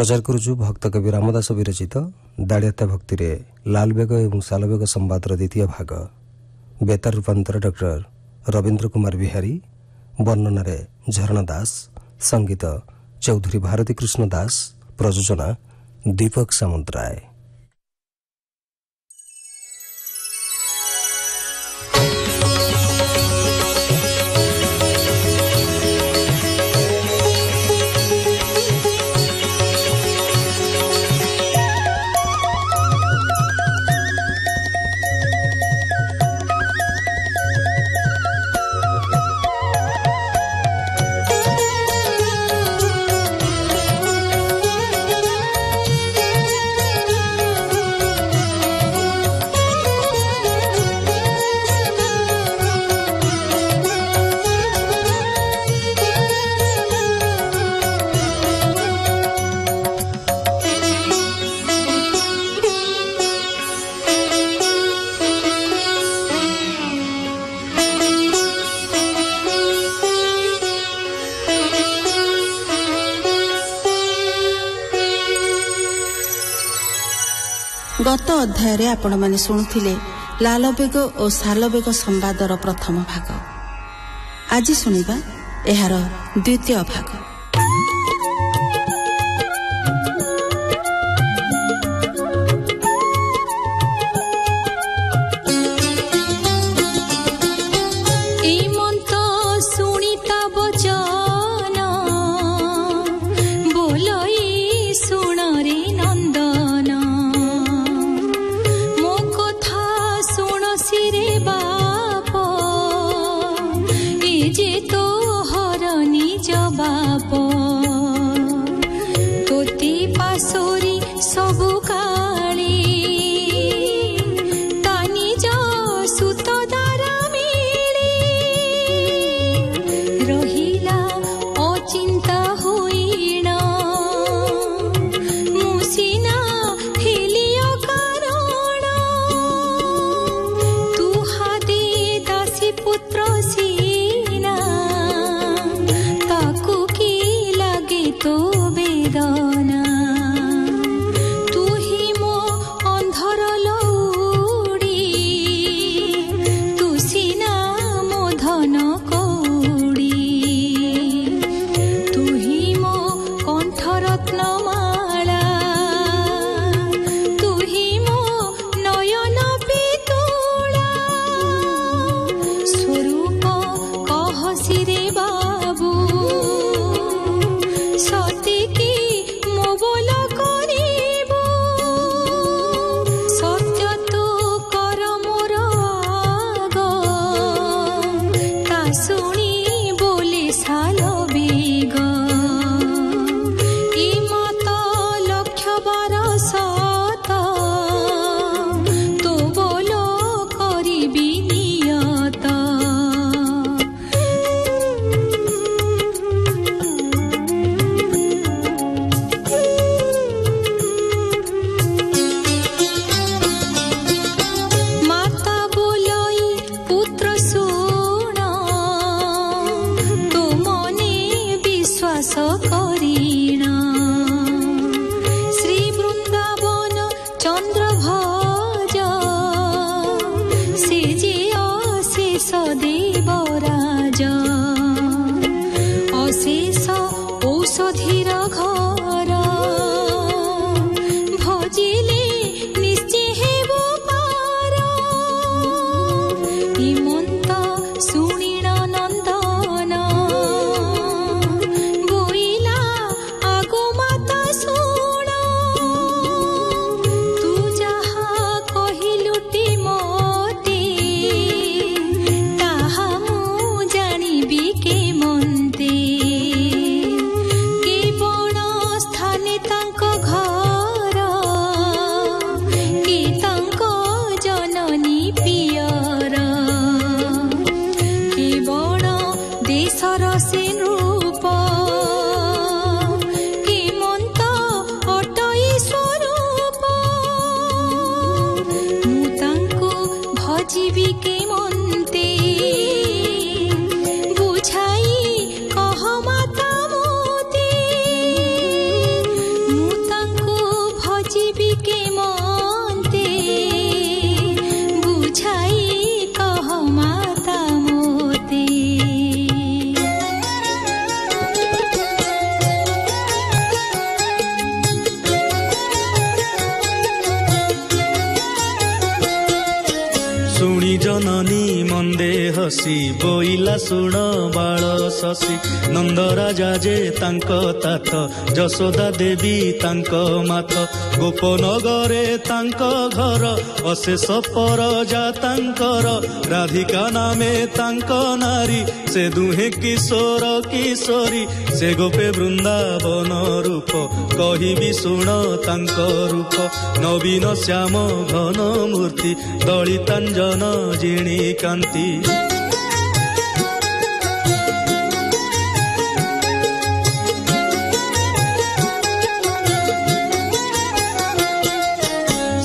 प्रचार करुछु भक्त कवि रामदास विरचित दाड़ियाता भक्ति रे लालबेग एवं सालबेग संवादर द्वितीय भाग। बेतार रूपांतर डॉक्टर रवींद्र कुमार बिहारी, वर्णन झरणा दास, संगीत चौधरी भारती कृष्ण दास, प्रयोजना दीपक सामंतराय। गत अध्याय आपण माने शुणुथिले लालबेग और सालबेग संवादर प्रथम भाग। आज शुणिबा एहार द्वितीय भाग। ହସି ବୋଇଲା ଶୁଣ ବାଳ ଶଶୀ। ନନ୍ଦରାଜା ଯେ ତାଙ୍କ ତାତ, ଯଶୋଦା ଦେବୀ ତାଙ୍କ ମାତ। ଗୋପନଗରେ ତାଙ୍କ ଘର, ଅଶେଷ ପରଜା ତାଙ୍କର। ରାଧିକା ନାମେ ତାଙ୍କ ନାରୀ, ସେ ଦୁହେଁ କିଶୋର କିଶୋରୀ। ସେ ଗୋପେ ବୃନ୍ଦାବନ ରୂପ, କହିବି ଶୁଣ ତାଙ୍କ ରୂପ। ନବୀନ ଶ୍ୟାମ ଘନ ମୂର୍ତ୍ତି, ଦଳିତାଞ୍ଜନ ଜିଣି କାନ୍ତି।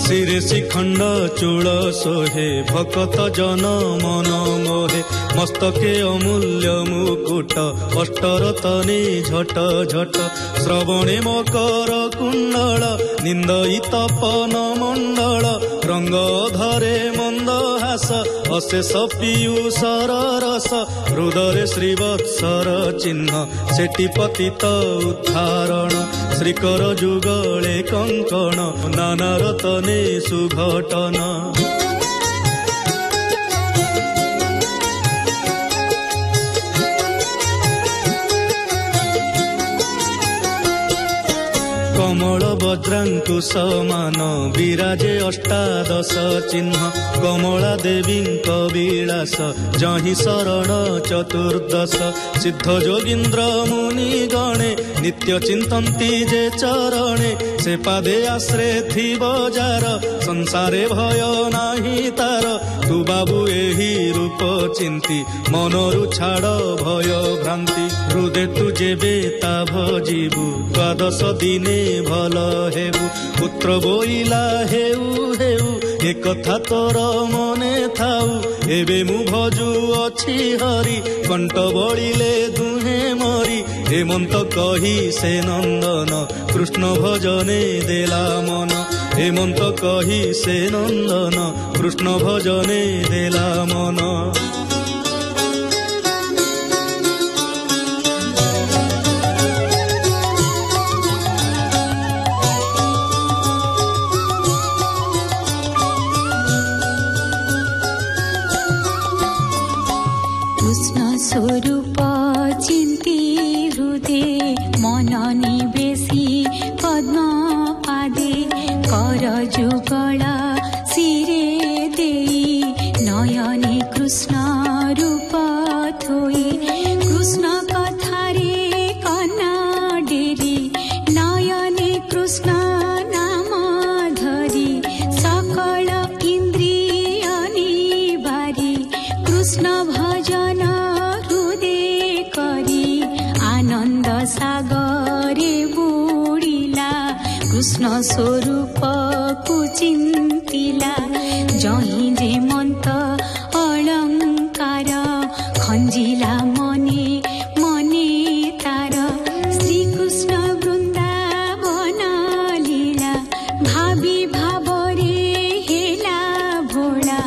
ଶିରେ ଶିଖଣ୍ଡ ଚୂଳ ଶୋହେ, ଭକତ ଜନ ମନ ମୋହେ। ମସ୍ତକେ ଅମୂଲ୍ୟ ମୁକୁଟ, ଅଷ୍ଟରତନେ ଝଟ ଝଟ। ଶ୍ରବଣେ ମକର କୁଣ୍ଡଳ, ନିନ୍ଦଇ ତପନ ମଣ୍ଡଳ। ରଙ୍ଗ ଧରେ ମନ୍ଦହାସ, ଅଶେଷ ପୀୟୁଷର ରସ। ହୃଦରେ ଶ୍ରୀବତ୍ସର ଚିହ୍ନ, ସେଠି ପତିତ ଉଦ୍ଧାରଣ। ଶ୍ରୀକର ଯୁଗଳେ କଙ୍କଣ, ନାନା ରତନେ ସୁଘଟନ। कमल वज्रांकुश मान, विराजे अष्टादश चिन्ह। कमला देवी विलास, जहि शरण चतुर्दश। सिद्ध जोगींद्र मुनि गणे, नित्य चिंतन्ति जे चरणे। से पादे आश्रे थिब जार, संसारे भय नाही तार। तू बाबू एही रूप चिंती, मनरु छाड़ भय भ्रांति। हृदय तू जेबे ता भजिबु, द्वादश दिने भल हेबु। पुत्र बोइला हेउ हेउ, ए कथा तोर मने थाउ। एबे मु भजु अछि हरि, कंठ बळिले दुहे मरी। हेमंत कही से नंदन, कृष्ण भजने देला मन। हेमंत कही से नंदन, कृष्ण भजने देला मन। स्वरूप चिंती हृदय, मन निवेशी पद्म पादे। कर जुगल शिरे देई, नयने कृष्ण रूप थोई। कृष्ण कथारे कना डेरी, नयने कृष्ण नाम धरी। सकल इंद्रिय निवारी, कृष्ण भजन आनंद सागरे बुड़िला। कृष्ण स्वरूप को चिंतिला, जहि जे मंत अलंकार। खंजिला मने मने तार, श्री कृष्ण वृंदावन लीला। भावी भावरे हेला भोला,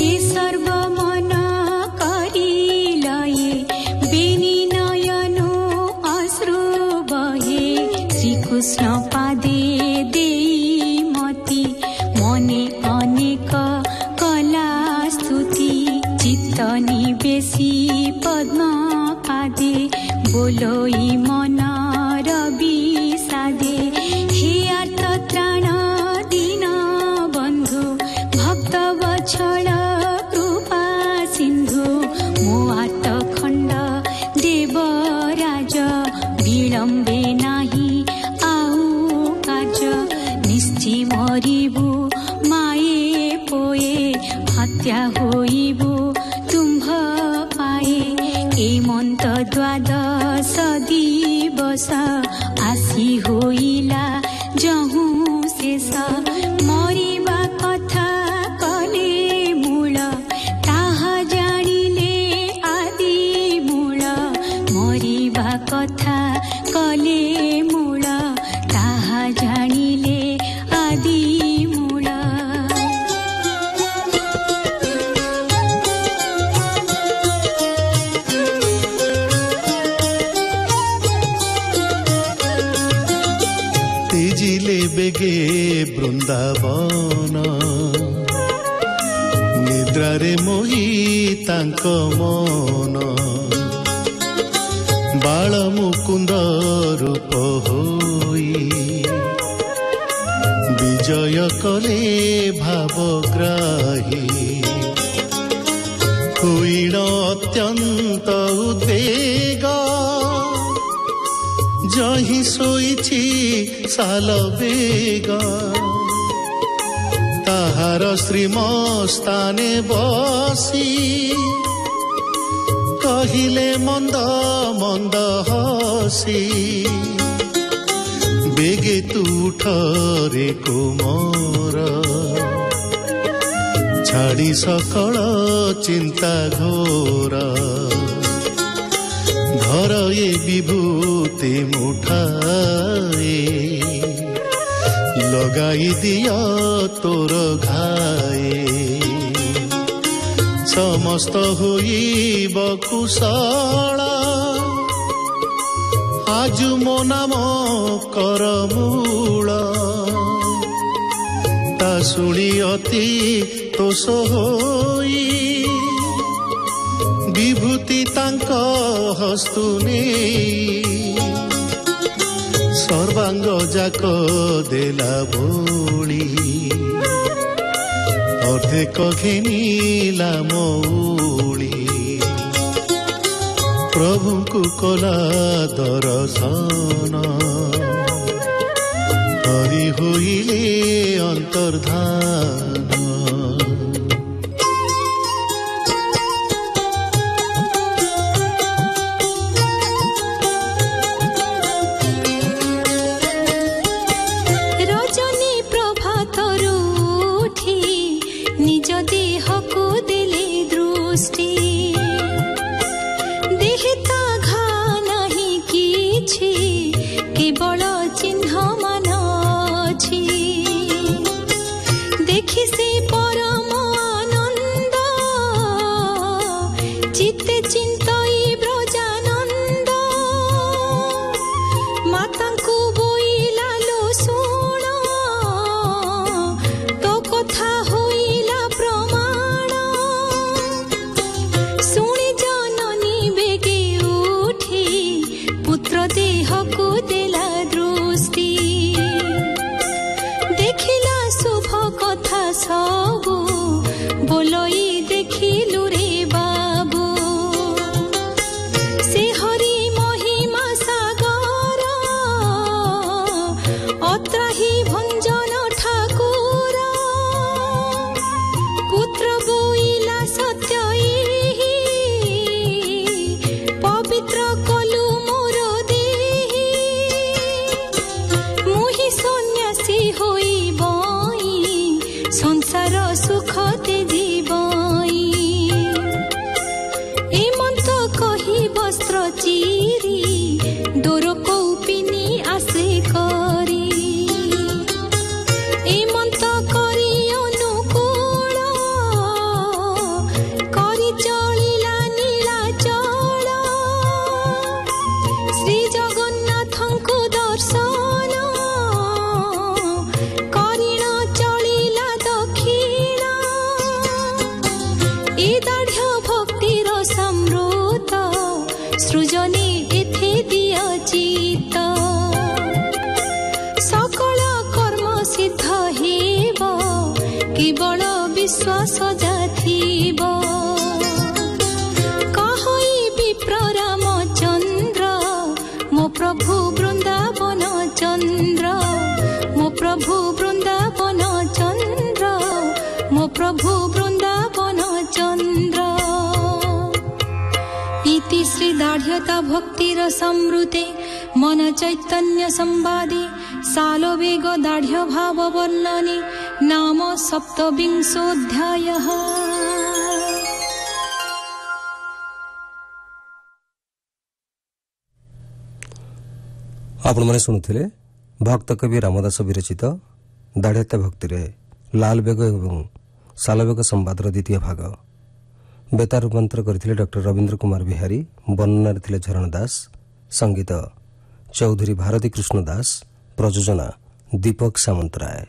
ए सर्व मन करी लये। बेनी कृष्ण पादे देई मती, मने अनेक कला स्तुति। चित्त निवेशी पद्म पादे, बोलोई मन रवि सादे। हे अर्थ त्राण दीन बंधु, भक्त वत्सल कृपा सिंधु। मो आर्त खंड देवराज, विलंबे नाही मरिबु माये पोए। हत्या होइबु तुम्भ पाए, ए मंत द्वादश दिवस। आसी होइला जहु शेष, मरिबा कथा कले मूल। ताहा जानिले आदि मूल, मरिबा कथा कले मूल। ताहा जानिले आदि मूल। तेजिले बेगे बृंदावन, निद्रारे मोही ତାଙ୍କ ମନ ବାଳ ମୁକୁନ୍ଦ ରୂପ ହୋଇ ବିଜୟ କଲେ ଭାବଗ୍ରାହୀ ହୋଇଣ ଅତ୍ୟନ୍ତ ଉଦ୍ବେଗ ଯହିଁ ଶୋଇଛି ସାଲବେଗ ତାହାର ଶ୍ରୀମସ୍ତାନେ ବସି କହିଲେ ମନ୍ଦ ମନ୍ଦ ହସି ବେଗେ ତୁ ଉଠରେ କୁମର ଛାଡ଼ି ସକଳ ଚିନ୍ତା ଘୋର ଧର ଏ ବିଭୂତି ମୁଠାଏ ଲଗାଇ ଦିଅ ତୋର ଘାଏ ସମସ୍ତ ହୋଇବ କୁଶଳ ଆଜୁ ମୋ ନାମ କରମୂଳ ତା ଶୁଣି ଅତି ତୋଷ ହୋଇ ବିଭୂତି ତାଙ୍କ ହସ୍ତୁ ନେଇ ସର୍ବାଙ୍ଗ ଯାକ ଦେଲା ବୋଳି ଅର୍ଧେକ ଘେନିଲା ମଉଳି ପ୍ରଭୁଙ୍କୁ କଲା ଦର୍ଶନ ହରି ହୋଇଲେ ଅନ୍ତର୍ଧାନ विश्वास जाथिब कहई विप्र रामचंद्र मो प्रभु वृंदावन चंद्र मो प्रभु वृंदावन चंद्र मो प्रभु वृंदावन चंद्र इति श्री दाढ़्यता भक्तिर समृते मन चैतन्य संवादे सालवेग दाढ़्य भाव वर्णने नाम सप्तविंशोऽध्यायः। आपण माने सुनुथिले भक्त कवि रामदास विरचित दाढ़्यता भक्तिरे लालबेग एवं सालबेग संवादर द्वितीय भाग बेतार रूपांतर करथिले डॉक्टर रविंद्र कुमार बिहारी वर्णनारे थिले झरण दास संगीत चौधरी भारती कृष्ण दास प्रयोजना दीपक सामंतराय।